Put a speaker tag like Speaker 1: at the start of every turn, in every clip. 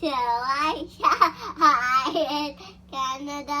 Speaker 1: to Aisha Canada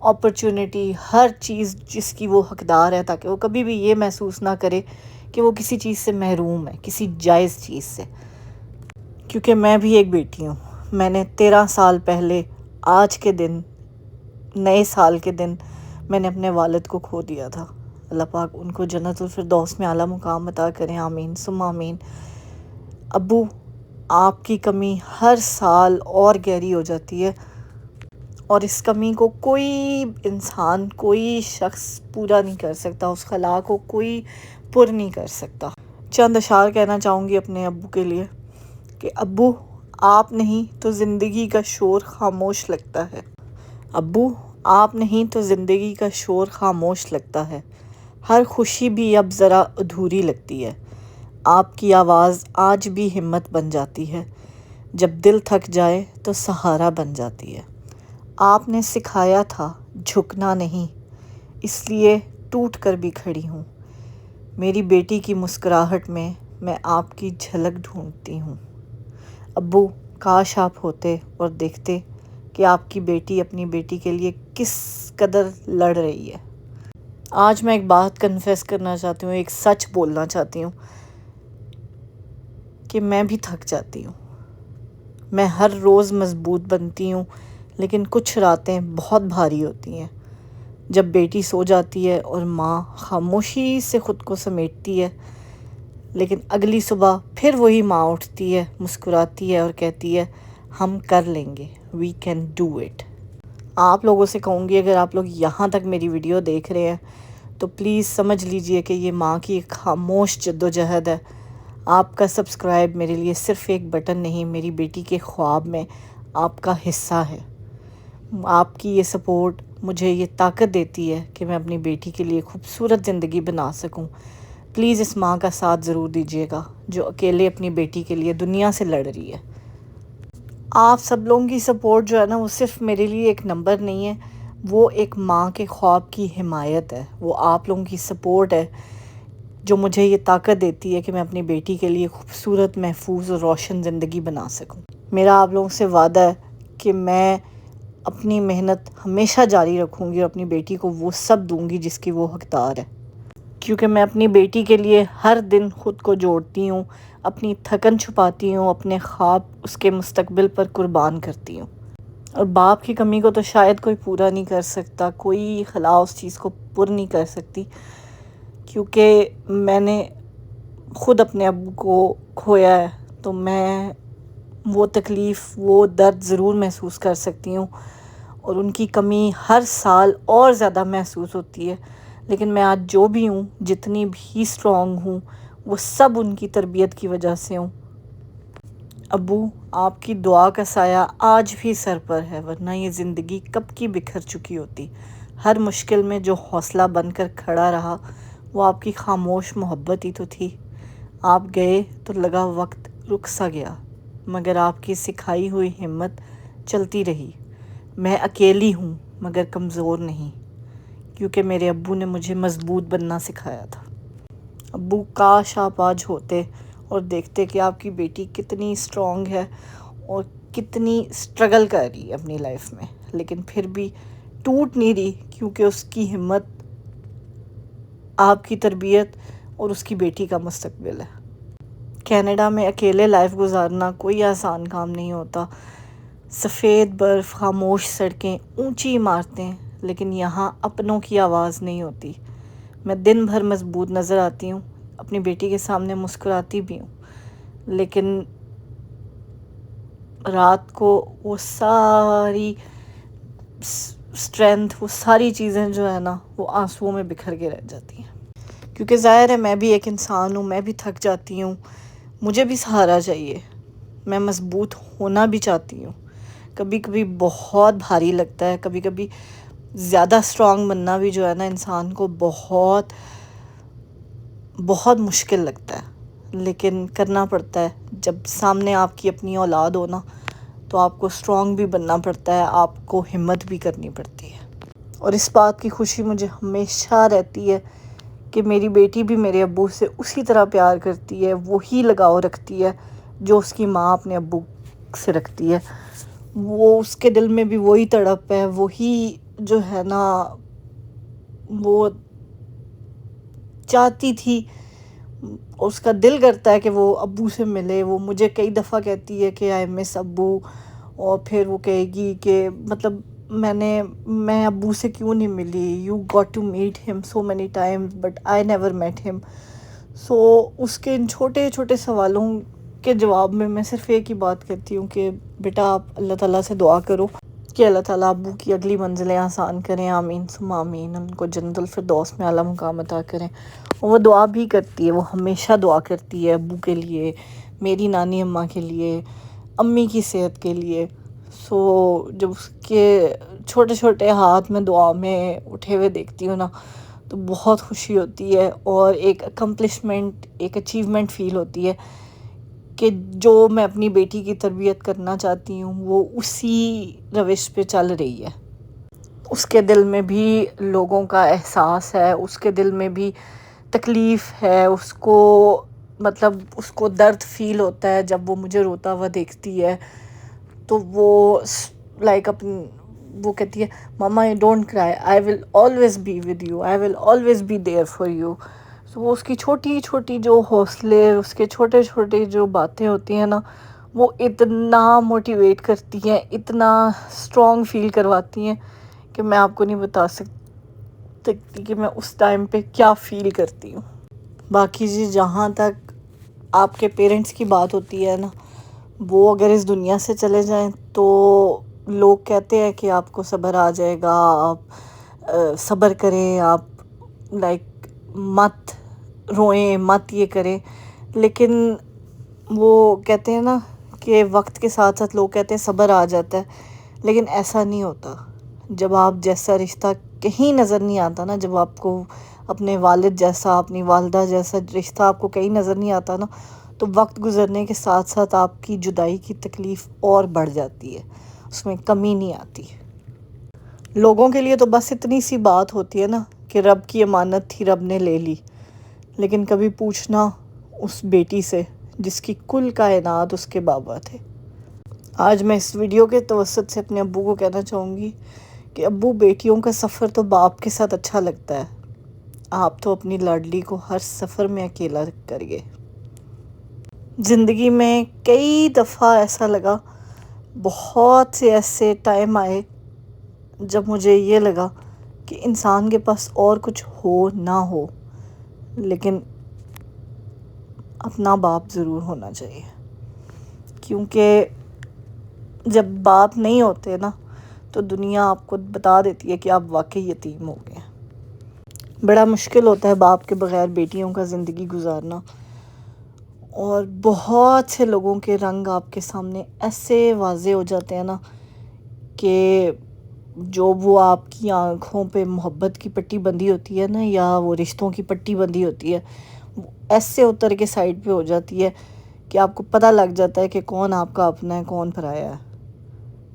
Speaker 2: opportunity, ہر چیز جس کی وہ حقدار ہے، تاکہ وہ کبھی بھی یہ محسوس نہ کرے کہ وہ کسی چیز سے محروم ہے، کسی جائز چیز سے۔ کیونکہ میں بھی ایک بیٹی ہوں۔ میں نے 13 سال پہلے آج کے دن، نئے سال کے دن، میں نے اپنے والد کو کھو دیا تھا۔ اللہ پاک ان کو جنت الفردوس میں اعلیٰ مقام عطا کریں، آمین ثم آمین۔ ابو، آپ کی کمی ہر سال اور گہری ہو جاتی ہے، اور اس کمی کو کوئی انسان، کوئی شخص پورا نہیں کر سکتا، اس خلا کو کوئی پر نہیں کر سکتا۔ چند اشعار کہنا چاہوں گی اپنے ابو کے لیے کہ ابو، آپ نہیں تو زندگی کا شور خاموش لگتا ہے۔ ابو، آپ نہیں تو زندگی کا شور خاموش لگتا ہے، ہر خوشی بھی اب ذرا ادھوری لگتی ہے، آپ کی آواز آج بھی ہمت بن جاتی ہے، جب دل تھک جائے تو سہارا بن جاتی ہے۔ آپ نے سکھایا تھا جھکنا نہیں، اس لیے ٹوٹ کر بھی کھڑی ہوں، میری بیٹی کی مسکراہٹ میں میں آپ کی جھلک ڈھونڈتی ہوں۔ ابو، کاش آپ ہوتے اور دیکھتے کہ آپ کی بیٹی اپنی بیٹی کے لیے کس قدر لڑ رہی ہے۔ آج میں ایک بات کنفیس کرنا چاہتی ہوں، ایک سچ بولنا چاہتی ہوں کہ میں بھی تھک جاتی ہوں۔ میں ہر روز مضبوط بنتی ہوں، لیکن کچھ راتیں بہت بھاری ہوتی ہیں، جب بیٹی سو جاتی ہے اور ماں خاموشی سے خود کو سمیٹتی ہے، لیکن اگلی صبح پھر وہی ماں اٹھتی ہے، مسکراتی ہے اور کہتی ہے ہم کر لیں گے، وی کین ڈو اٹ۔ آپ لوگوں سے کہوں گی، اگر آپ لوگ یہاں تک میری ویڈیو دیکھ رہے ہیں تو پلیز سمجھ لیجئے کہ یہ ماں کی ایک خاموش جدوجہد ہے۔ آپ کا سبسکرائب میرے لیے صرف ایک بٹن نہیں، میری بیٹی کے خواب میں آپ کا حصہ ہے۔ آپ کی یہ سپورٹ مجھے یہ طاقت دیتی ہے کہ میں اپنی بیٹی کے لیے خوبصورت زندگی بنا سکوں۔ پلیز اس ماں کا ساتھ ضرور دیجیے گا جو اکیلے اپنی بیٹی کے لیے دنیا سے لڑ رہی ہے۔ آپ سب لوگوں کی سپورٹ جو ہے نا، وہ صرف میرے لیے ایک نمبر نہیں ہے، وہ ایک ماں کے خواب کی حمایت ہے، وہ آپ لوگوں کی سپورٹ ہے جو مجھے یہ طاقت دیتی ہے کہ میں اپنی بیٹی کے لیے خوبصورت، محفوظ اور روشن زندگی بنا سکوں۔ میرا آپ لوگوں سے وعدہ ہے کہ میں اپنی محنت ہمیشہ جاری رکھوں گی اور اپنی بیٹی کو وہ سب دوں گی جس کی وہ حقدار ہے، کیونکہ میں اپنی بیٹی کے لیے ہر دن خود کو جوڑتی ہوں، اپنی تھکن چھپاتی ہوں، اپنے خواب اس کے مستقبل پر قربان کرتی ہوں۔ اور باپ کی کمی کو تو شاید کوئی پورا نہیں کر سکتا، کوئی خلا اس چیز کو پر نہیں کر سکتی، کیونکہ میں نے خود اپنے ابو کو کھویا ہے، تو میں وہ تکلیف، وہ درد ضرور محسوس کر سکتی ہوں، اور ان کی کمی ہر سال اور زیادہ محسوس ہوتی ہے۔ لیکن میں آج جو بھی ہوں، جتنی بھی اسٹرانگ ہوں، وہ سب ان کی تربیت کی وجہ سے ہوں۔ ابو، آپ کی دعا کا سایہ آج بھی سر پر ہے، ورنہ یہ زندگی کب کی بکھر چکی ہوتی۔ ہر مشکل میں جو حوصلہ بن کر کھڑا رہا، وہ آپ کی خاموش محبت ہی تو تھی۔ آپ گئے تو لگا وقت رک سا گیا، مگر آپ کی سکھائی ہوئی ہمت چلتی رہی۔ میں اکیلی ہوں مگر کمزور نہیں، کیونکہ میرے ابو نے مجھے مضبوط بننا سکھایا تھا۔ ابو، کاش آپ آج ہوتے اور دیکھتے کہ آپ کی بیٹی کتنی اسٹرانگ ہے اور کتنی اسٹرگل کر رہی ہے اپنی لائف میں، لیکن پھر بھی ٹوٹ نہیں رہی، کیونکہ اس کی ہمت آپ کی تربیت اور اس کی بیٹی کا مستقبل ہے۔ کینیڈا میں اکیلے لائف گزارنا کوئی آسان کام نہیں ہوتا، سفید برف، خاموش سڑکیں، اونچی عمارتیں، لیکن یہاں اپنوں کی آواز نہیں ہوتی۔ میں دن بھر مضبوط نظر آتی ہوں، اپنی بیٹی کے سامنے مسکراتی بھی ہوں، لیکن رات کو وہ ساری اسٹرینتھ، وہ ساری چیزیں جو ہے نا، وہ آنسوؤں میں بکھر کے رہ جاتی ہیں، کیونکہ ظاہر ہے میں بھی ایک انسان ہوں، میں بھی تھک جاتی ہوں، مجھے بھی سہارا چاہیے، میں مضبوط ہونا بھی چاہتی ہوں۔ کبھی کبھی بہت بھاری لگتا ہے، کبھی کبھی زیادہ اسٹرانگ بننا بھی جو ہے نا انسان کو بہت بہت مشکل لگتا ہے، لیکن کرنا پڑتا ہے۔ جب سامنے آپ کی اپنی اولاد ہو نا، تو آپ کو اسٹرانگ بھی بننا پڑتا ہے، آپ کو ہمت بھی کرنی پڑتی ہے۔ اور اس بات کی خوشی مجھے ہمیشہ رہتی ہے کہ میری بیٹی بھی میرے ابو سے اسی طرح پیار کرتی ہے، وہی لگاؤ رکھتی ہے جو اس کی ماں اپنے ابو سے رکھتی ہے۔ وہ اس کے دل میں بھی وہی تڑپ ہے، وہی جو ہے نا وہ چاہتی تھی، اس کا دل کرتا ہے کہ وہ ابو سے ملے. وہ مجھے کئی دفعہ کہتی ہے کہ آئی مس ابو، اور پھر وہ کہے گی کہ مطلب میں ابو سے کیوں نہیں ملی، یو گاٹ ٹو میٹ ہم so many Times but I never met ہم. سو اس کے ان چھوٹے چھوٹے سوالوں کے جواب میں صرف ایک ہی بات کہتی ہوں کہ بیٹا آپ اللہ تعالیٰ سے دعا کرو کہ اللہ تعالیٰ ابو کی اگلی منزلیں آسان کریں، آمین ثم آمین، ان کو جنت الفردوس میں اعلیٰ مقام عطا کریں. اور وہ دعا بھی کرتی ہے، وہ ہمیشہ دعا کرتی ہے ابو کے لیے، میری نانی اماں کے لیے، امی کی صحت کے لیے. سو جب اس کے چھوٹے چھوٹے ہاتھ میں دعا میں اٹھے ہوئے دیکھتی ہوں نا تو بہت خوشی ہوتی ہے، اور ایک اکمپلشمنٹ، ایک اچیومنٹ فیل ہوتی ہے کہ جو میں اپنی بیٹی کی تربیت کرنا چاہتی ہوں وہ اسی روش پہ چل رہی ہے. اس کے دل میں بھی لوگوں کا احساس ہے، اس کے دل میں بھی تکلیف ہے، اس کو مطلب اس کو درد فیل ہوتا ہے جب وہ مجھے روتا ہوا دیکھتی ہے. تو وہ لائک وہ کہتی ہے mama don't cry, I will always be with you, I will always be there for you. So وہ اس کی چھوٹی چھوٹی جو حوصلے، اس کے چھوٹے چھوٹے جو باتیں ہوتی ہیں نا وہ اتنا موٹیویٹ کرتی ہیں، اتنا اسٹرانگ فیل کرواتی ہیں کہ میں آپ کو نہیں بتا سکتی کہ میں اس ٹائم پہ کیا فیل کرتی ہوں. باقی جی جہاں تک آپ کے پیرنٹس کی بات ہوتی ہے نا، وہ اگر اس دنیا سے چلے جائیں تو لوگ کہتے ہیں کہ آپ کو صبر آ جائے گا، آپ صبر کریں، آپ لائک مت روئیں، مت یہ کریں. لیکن وہ کہتے ہیں نا کہ وقت کے ساتھ ساتھ لوگ کہتے ہیں صبر آ جاتا ہے، لیکن ایسا نہیں ہوتا. جب آپ جیسا رشتہ کہیں نظر نہیں آتا نا، جب آپ کو اپنے والد جیسا، اپنی والدہ جیسا رشتہ آپ کو کہیں نظر نہیں آتا نا، تو وقت گزرنے کے ساتھ ساتھ آپ کی جدائی کی تکلیف اور بڑھ جاتی ہے، اس میں کمی نہیں آتی. لوگوں کے لیے تو بس اتنی سی بات ہوتی ہے نا کہ رب کی امانت تھی، رب نے لے لی. لیکن کبھی پوچھنا اس بیٹی سے جس کی کل کائنات اس کے بابا تھے. آج میں اس ویڈیو کے توسط سے اپنے ابو کو کہنا چاہوں گی کہ ابو، بیٹیوں کا سفر تو باپ کے ساتھ اچھا لگتا ہے، آپ تو اپنی لاڈلی کو ہر سفر میں اکیلا کریے. زندگی میں کئی دفعہ ایسا لگا، بہت سے ایسے ٹائم آئے جب مجھے یہ لگا کہ انسان کے پاس اور کچھ ہو نہ ہو لیکن اپنا باپ ضرور ہونا چاہیے. کیونکہ جب باپ نہیں ہوتے نا تو دنیا آپ کو بتا دیتی ہے کہ آپ واقعی یتیم ہو گئے. بڑا مشکل ہوتا ہے باپ کے بغیر بیٹیوں کا زندگی گزارنا، اور بہت سے لوگوں کے رنگ آپ کے سامنے ایسے واضح ہو جاتے ہیں نا کہ جو وہ آپ کی آنکھوں پہ محبت کی پٹی بندھی ہوتی ہے نا، یا وہ رشتوں کی پٹی بندھی ہوتی ہے، وہ ایسے اتر کے سائڈ پہ ہو جاتی ہے کہ آپ کو پتہ لگ جاتا ہے کہ کون آپ کا اپنا ہے، کون پرایا ہے،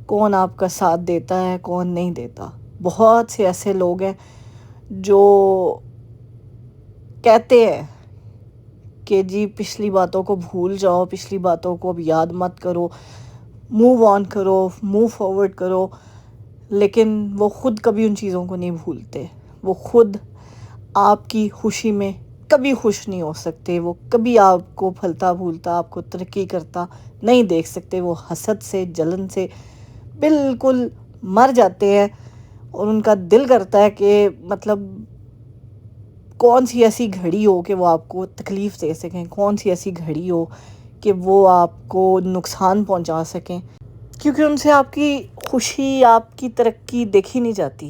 Speaker 2: کون آپ کا ساتھ دیتا ہے، کون نہیں دیتا. بہت سے ایسے لوگ ہیں جو کہتے ہیں کہ جی پچھلی باتوں کو بھول جاؤ، پچھلی باتوں کو اب یاد مت کرو، موو آن کرو، موو فارورڈ کرو. لیکن وہ خود کبھی ان چیزوں کو نہیں بھولتے، وہ خود آپ کی خوشی میں کبھی خوش نہیں ہو سکتے، وہ کبھی آپ کو پھلتا پھولتا، آپ کو ترقی کرتا نہیں دیکھ سکتے. وہ حسد سے، جلن سے بالکل مر جاتے ہیں، اور ان کا دل کرتا ہے کہ مطلب کون سی ایسی گھڑی ہو کہ وہ آپ کو تکلیف دے سکیں، کون سی ایسی گھڑی ہو کہ وہ آپ کو نقصان پہنچا سکیں. کیونکہ ان سے آپ کی خوشی، آپ کی ترقی دیکھی نہیں جاتی،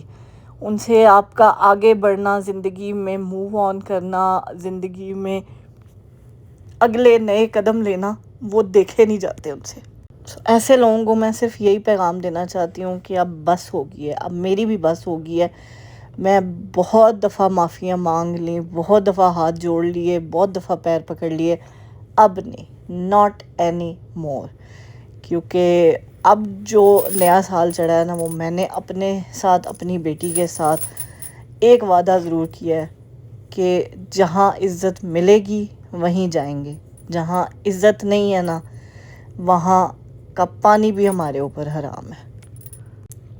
Speaker 2: ان سے آپ کا آگے بڑھنا، زندگی میں موو آن کرنا، زندگی میں اگلے نئے قدم لینا وہ دیکھے نہیں جاتے ان سے. ایسے لوگوں کو میں صرف یہی پیغام دینا چاہتی ہوں کہ اب بس ہوگی ہے، اب میری بھی بس ہوگی ہے. میں بہت دفعہ معافیاں مانگ لیں، بہت دفعہ ہاتھ جوڑ لیے، بہت دفعہ پیر پکڑ لیے، اب نہیں، ناٹ اینی مور. کیونکہ اب جو نیا سال چڑھا ہے نا، وہ میں نے اپنے ساتھ، اپنی بیٹی کے ساتھ ایک وعدہ ضرور کیا ہے کہ جہاں عزت ملے گی وہیں جائیں گے، جہاں عزت نہیں ہے نا وہاں کا پانی بھی ہمارے اوپر حرام ہے.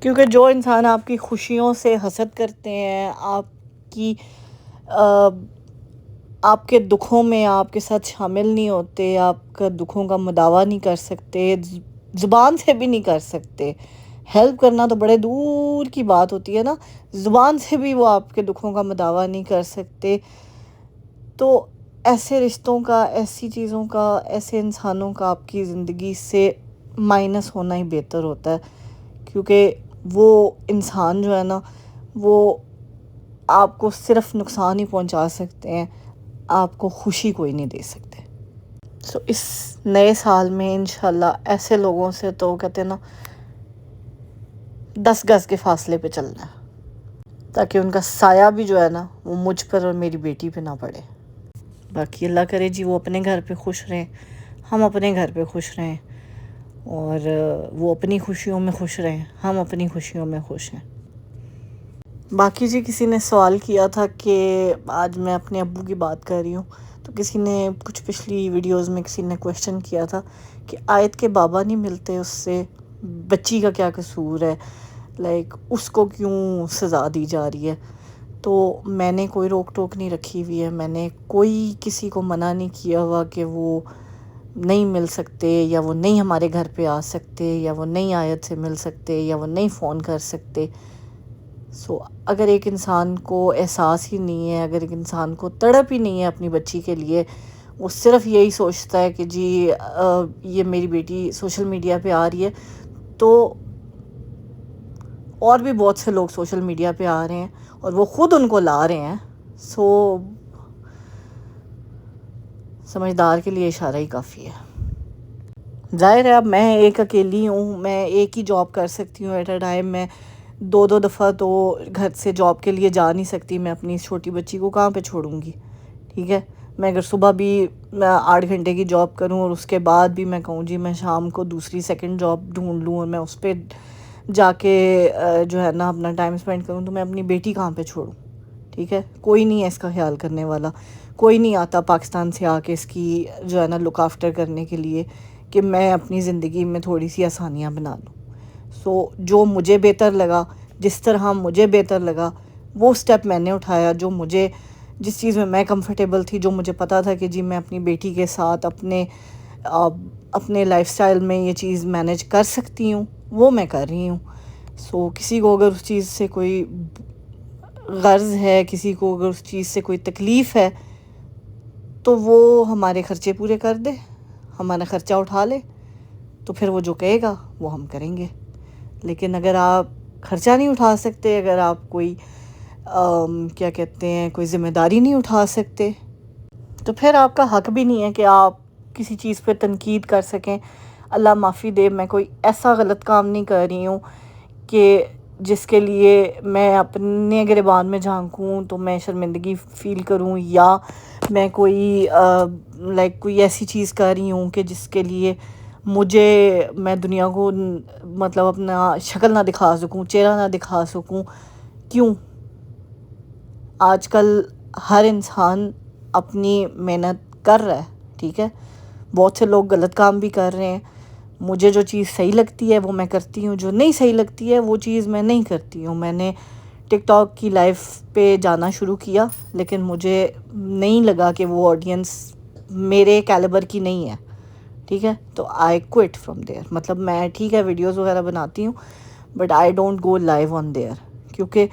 Speaker 2: کیونکہ جو انسان آپ کی خوشیوں سے حسد کرتے ہیں، آپ کے دکھوں میں آپ کے ساتھ شامل نہیں ہوتے، آپ کا دکھوں کا مداوع نہیں کر سکتے، زبان سے بھی نہیں کر سکتے، ہیلپ کرنا تو بڑے دور کی بات ہوتی ہے نا، زبان سے بھی وہ آپ کے دکھوں کا مداوع نہیں کر سکتے، تو ایسے رشتوں کا، ایسی چیزوں کا، ایسے انسانوں کا آپ کی زندگی سے مائنس ہونا ہی بہتر ہوتا ہے، کیونکہ وہ انسان جو ہے نا وہ آپ کو صرف نقصان ہی پہنچا سکتے ہیں، آپ کو خوشی کوئی نہیں دے سکتے۔ سو اس نئے سال میں انشاءاللہ ایسے لوگوں سے تو کہتے ہیں نا 10 گز کے فاصلے پہ چلنا ہے، تاکہ ان کا سایہ بھی جو ہے نا وہ مجھ پر اور میری بیٹی پہ نہ پڑے۔ باقی اللہ کرے جی وہ اپنے گھر پہ خوش رہیں، ہم اپنے گھر پہ خوش رہیں، اور وہ اپنی خوشیوں میں خوش رہیں، ہم اپنی خوشیوں میں خوش ہیں۔ باقی جی کسی نے سوال کیا تھا کہ آج میں اپنے ابو کی بات کر رہی ہوں، تو کسی نے کچھ پچھلی ویڈیوز میں کسی نے کویشچن کیا تھا کہ آیت کے بابا نہیں ملتے، اس سے بچی کا کیا قصور ہے، لائک اس کو کیوں سزا دی جا رہی ہے؟ تو میں نے کوئی روک ٹوک نہیں رکھی ہوئی ہے، میں نے کوئی کسی کو منع نہیں کیا ہوا کہ وہ نہیں مل سکتے، یا وہ نہیں ہمارے گھر پہ آ سکتے، یا وہ نہیں آیت سے مل سکتے، یا وہ نہیں فون کر سکتے۔ سو اگر ایک انسان کو احساس ہی نہیں ہے، اگر ایک انسان کو تڑپ ہی نہیں ہے اپنی بچی کے لیے، وہ صرف یہی سوچتا ہے کہ جی یہ میری بیٹی سوشل میڈیا پہ آ رہی ہے، تو اور بھی بہت سے لوگ سوشل میڈیا پہ آ رہے ہیں اور وہ خود ان کو لا رہے ہیں، سو سمجھدار کے لیے اشارہ ہی کافی ہے۔ ظاہر ہے اب میں ایک اکیلی ہوں، میں ایک ہی جاب کر سکتی ہوں ایٹ اے ٹائم، میں 2 دفعہ تو گھر سے جاب کے لیے جا نہیں سکتی، میں اپنی چھوٹی بچی کو کہاں پہ چھوڑوں گی، ٹھیک ہے؟ میں اگر صبح بھی 8 گھنٹے کی جاب کروں اور اس کے بعد بھی میں کہوں جی میں شام کو دوسری سیکنڈ جاب ڈھونڈ لوں اور میں اس پہ جا کے جو ہے نا اپنا ٹائم اسپینڈ کروں، تو میں اپنی بیٹی کہاں پہ چھوڑوں، ٹھیک ہے؟ کوئی نہیں ہے اس کا خیال کرنے والا، کوئی نہیں آتا پاکستان سے آ کے اس کی جو ہے نا لک آفٹر کرنے کے لیے کہ میں اپنی زندگی میں تھوڑی سی آسانیاں بنا لوں۔ سو جو مجھے بہتر لگا، جس طرح مجھے بہتر لگا، وہ سٹیپ میں نے اٹھایا، جو مجھے جس چیز میں میں کمفرٹیبل تھی، جو مجھے پتا تھا کہ جی میں اپنی بیٹی کے ساتھ اپنے لائف سٹائل میں یہ چیز مینیج کر سکتی ہوں، وہ میں کر رہی ہوں۔ سو کسی کو اگر اس چیز سے کوئی غرض ہے، کسی کو اگر اس چیز سے کوئی تکلیف ہے، تو وہ ہمارے خرچے پورے کر دے، ہمارا خرچہ اٹھا لے، تو پھر وہ جو کہے گا وہ ہم کریں گے۔ لیکن اگر آپ خرچہ نہیں اٹھا سکتے، اگر آپ کوئی کیا کہتے ہیں کوئی ذمہ داری نہیں اٹھا سکتے، تو پھر آپ کا حق بھی نہیں ہے کہ آپ کسی چیز پہ تنقید کر سکیں۔ اللہ معافی دے، میں کوئی ایسا غلط کام نہیں کر رہی ہوں کہ جس کے لیے میں اپنے گریبان میں جھانکوں تو میں شرمندگی فیل کروں، یا میں کوئی کوئی ایسی چیز کر رہی ہوں کہ جس کے لیے میں دنیا کو مطلب اپنا شکل نہ دکھا سکوں، چہرہ نہ دکھا سکوں۔ کیوں؟ آج کل ہر انسان اپنی محنت کر رہا ہے، ٹھیک ہے؟ بہت سے لوگ غلط کام بھی کر رہے ہیں، مجھے جو چیز صحیح لگتی ہے وہ میں کرتی ہوں، جو نہیں صحیح لگتی ہے وہ چیز میں نہیں کرتی ہوں۔ میں نے ٹک ٹاک کی لائف پہ جانا شروع کیا، لیکن مجھے نہیں لگا کہ وہ آڈینس میرے کیلیبر کی نہیں ہے، ٹھیک ہے؟ تو آئی کوئٹ فرام دیئر، مطلب میں ٹھیک ہے ویڈیوز وغیرہ بناتی ہوں، but I don't go live on there, کیونکہ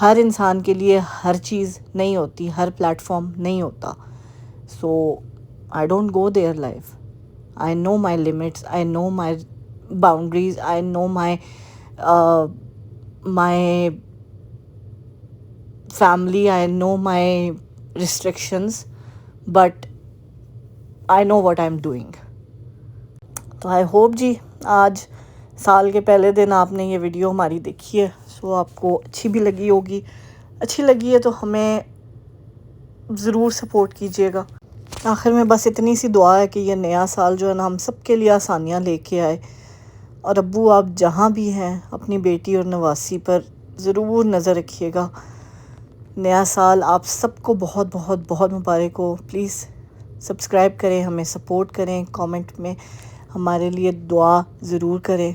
Speaker 2: ہر انسان کے لیے ہر چیز نہیں ہوتی، ہر پلیٹ فارم نہیں ہوتا۔ So I don't go there live. I know my limits, I know my boundaries, I know my family, I know my restrictions, but I know what I'm doing. تو I hope جی آج سال کے پہلے دن آپ نے یہ ویڈیو ہماری دیکھی ہے، سو آپ کو اچھی بھی لگی ہوگی، اچھی لگی ہے تو ہمیں ضرور سپورٹ کیجیے گا۔ آخر میں بس اتنی سی دعا ہے کہ یہ نیا سال جو ہے نا ہم سب کے لیے آسانیاں لے کے آئے، اور ابو آپ جہاں بھی ہیں اپنی بیٹی اور نواسی پر ضرور نظر رکھیے گا۔ نیا سال آپ سب کو بہت بہت بہت مبارک ہو۔ پلیز سبسکرائب کریں، ہمیں سپورٹ کریں، کامنٹ میں ہمارے لیے دعا ضرور کریں،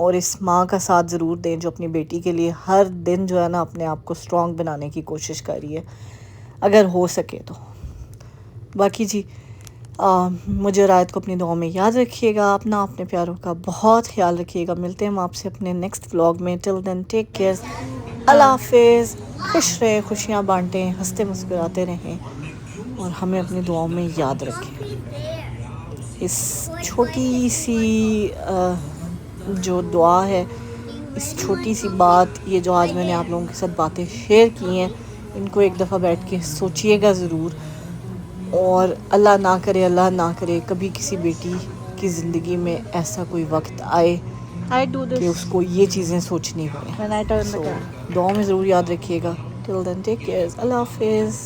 Speaker 2: اور اس ماں کا ساتھ ضرور دیں جو اپنی بیٹی کے لیے ہر دن جو ہے نا اپنے آپ کو اسٹرانگ بنانے کی کوشش کر رہی ہے اگر ہو سکے تو. باقی جی مجھے اور آیت کو اپنی دعاؤں میں یاد رکھیے گا. اپنا اپنے پیاروں کا بہت خیال رکھیے گا. ملتے ہیں ہم آپ سے اپنے نیکسٹ ولاگ میں. ٹل دین ٹیک کیئر. اللہ حافظ. خوش رہیں, خوشیاں بانٹیں, ہنستے مسکراتے رہیں اور ہمیں اپنی دعاؤں میں یاد رکھیں. اس چھوٹی سی جو دعا ہے, اس چھوٹی سی بات, یہ جو آج میں نے آپ لوگوں کے ساتھ باتیں شیئر کی ہیں, ان کو ایک دفعہ بیٹھ کے سوچیے گا ضرور. اور اللہ نہ کرے کبھی کسی بیٹی کی زندگی میں ایسا کوئی وقت آئے کہ اس کو یہ چیزیں سوچنی پڑیں. دعاؤں میں ضرور یاد رکھیے گا. ٹل دین ٹیک کیئر. اللہ حافظ.